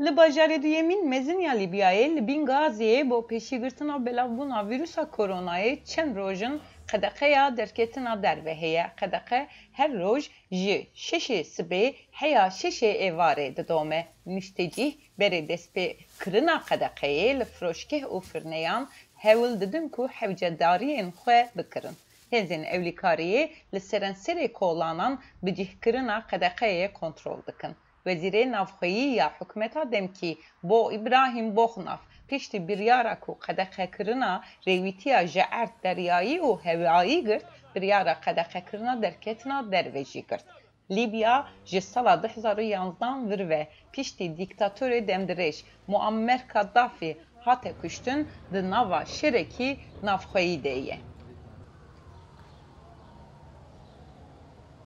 Li bajarê duyemîn mezin ya Lîbyayê li Bengaziyê bo pêşîgirtina belavbûna vîrusa koronayê çend rojin qedeqeya derketina derve heye. Qedeqe her roj ji şeşê sibê heya şeşê êvarê didome. Niştecîh berê destpêkirina qedeqeyê li firoşgeh û firneyan hewil didin ku hewcedariyên xwe bikirin. Hêzên ewlîkariyê li serenserê kolanan bicihkirina qedeqeyê kontrol dikin. Wezîrê Navxweyî ya hikûmeta Demkî bo İbrahim Boxnaf piştî biryara ku qedeqekirina rêwîtiya ji erd deryayî û hewayî girt, biryara qedeqekirina derketina derve jî girt. Libya ji sala 2011 vir ve piştî dîktatörê demdirêj Muammer Kaddafi hate kuştin di nava şerekî Navxweyî de ye.